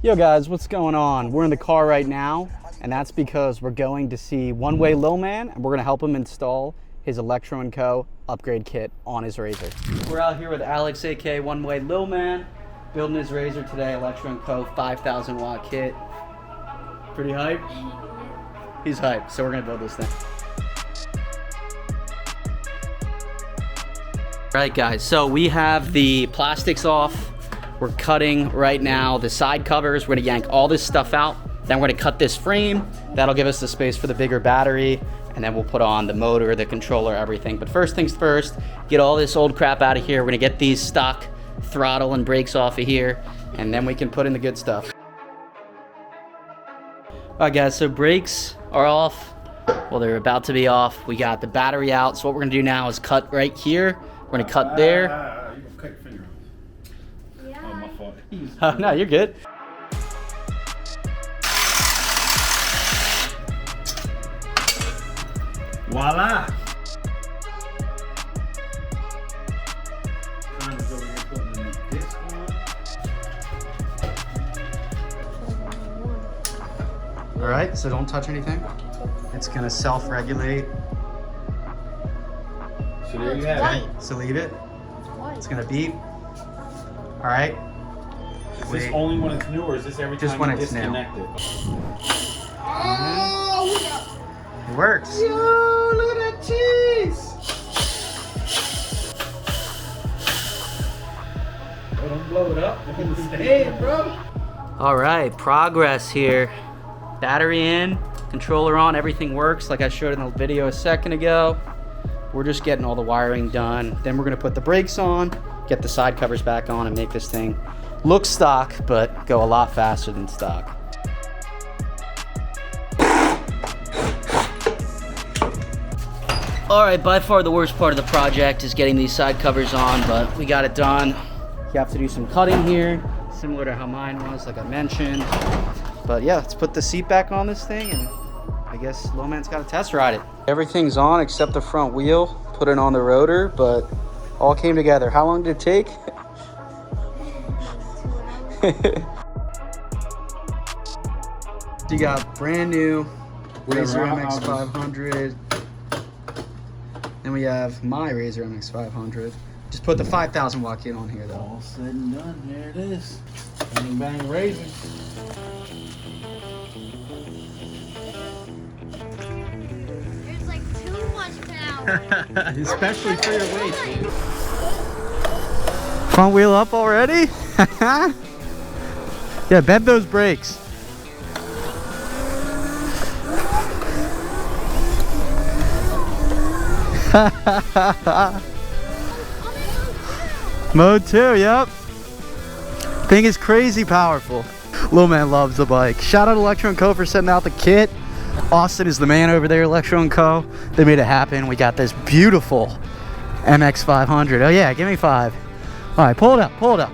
Yo guys, what's going on? We're in the car right now, and that's because we're going to see One Way Lil Man, and we're gonna help him install his Electro & Co. upgrade kit on his Razor. We're out here with Alex, aka One Way Lil Man, building his Razor today, Electro & Co. 5,000 watt kit. Pretty hyped? He's hyped, so we're gonna build this thing. All right guys, so we have the plastics off. We're cutting right now the side covers. We're gonna yank all this stuff out. Then we're gonna cut this frame. That'll give us the space for the bigger battery. And then we'll put on the motor, the controller, everything. But first things first, get all this old crap out of here. We're gonna get these stock throttle and brakes off of here. And then we can put in the good stuff. All right guys, so brakes are off. Well, they're about to be off. We got the battery out. So what we're gonna do now is cut right here. We're gonna cut there. You gonna cut your finger off. Yeah. Oh, my fault. Oh, no, you're good. Voila! All right, so don't touch anything. It's gonna self-regulate. So there you have it. So leave it. It's gonna beep. All right. Is this only when it's new, or is this every Just time when you it's new. disconnect it? It works. Yo, look at that cheese! Oh, don't blow it up. Look at the stand, bro. All right, progress here. Battery in, controller on, everything works like I showed in the video a second ago. We're just getting all the wiring done. Then we're gonna put the brakes on, get the side covers back on, and make this thing look stock, but go a lot faster than stock. All right, by far the worst part of the project is getting these side covers on, but we got it done. You have to do some cutting here, similar to how mine was, like I mentioned. But yeah, let's put the seat back on this thing, and I guess Lil Man's got to test ride it. Everything's on except the front wheel. Put it on the rotor, but all came together. How long did it take? You got brand new Razor MX 500. Then we have my Razor MX 500. Just put the 5,000 watt kit on here though. All said and done, there it is. Bang bang Razor. There's like too much power. Especially for your weight, dude. Front wheel up already? Yeah, bend those brakes. Mode 2, yep. Thing is crazy powerful. Lil Man loves the bike. Shout out Electro & Co. for sending out the kit. Austin is the man over there, Electro & Co. They made it happen. We got this beautiful MX 500. Oh yeah, give me 5. All right, pull it up, pull it up.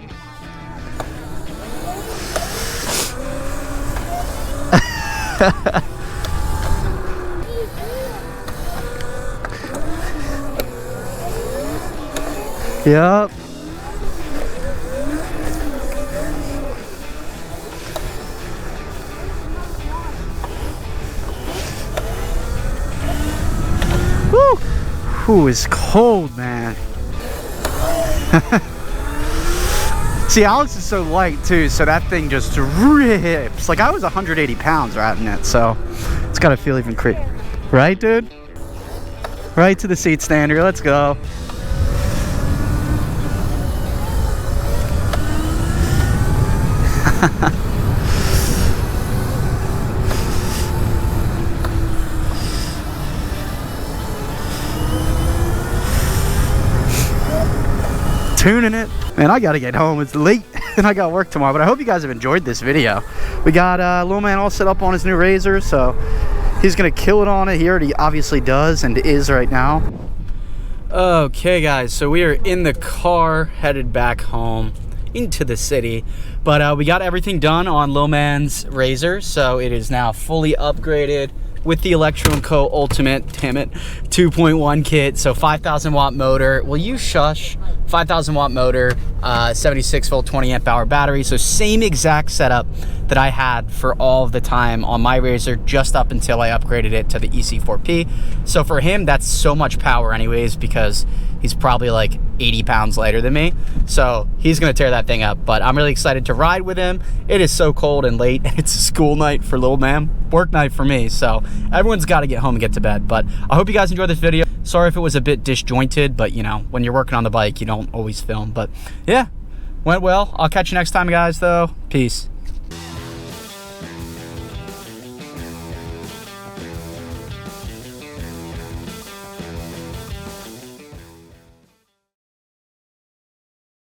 Yep. Woo! Whew, it's cold, man. See, Alex is so light too, so that thing just rips. Like I was 180 pounds riding it, so it's gotta feel even crazy. Right, dude? Right to the seat stander, let's go. Tuning it. Man, I gotta get home. It's late and I got work tomorrow, but I hope you guys have enjoyed this video. We got Lil Man all set up on his new Razor, so he's gonna kill it on it. He already obviously does and is right now. Okay guys, so we are in the car headed back home into the city, but we got everything done on Lil Man's Razor, so it is now fully upgraded with the Electro & Co. Ultimate, damn it, 2.1 kit. So 5,000 watt motor. Will you shush? 5,000 watt motor, 76 volt, 20 amp hour battery. So same exact setup that I had for all of the time on my Razor, just up until I upgraded it to the EC4P. So for him, that's so much power anyways, because he's probably like 80 pounds lighter than me. So he's gonna tear that thing up, but I'm really excited to ride with him. It is so cold and late, and it's a school night for little man, work night for me. So everyone's gotta get home and get to bed. But I hope you guys enjoyed this video. Sorry if it was a bit disjointed, but you know, when you're working on the bike, you don't always film. But yeah, went well. I'll catch you next time, guys, though. Peace.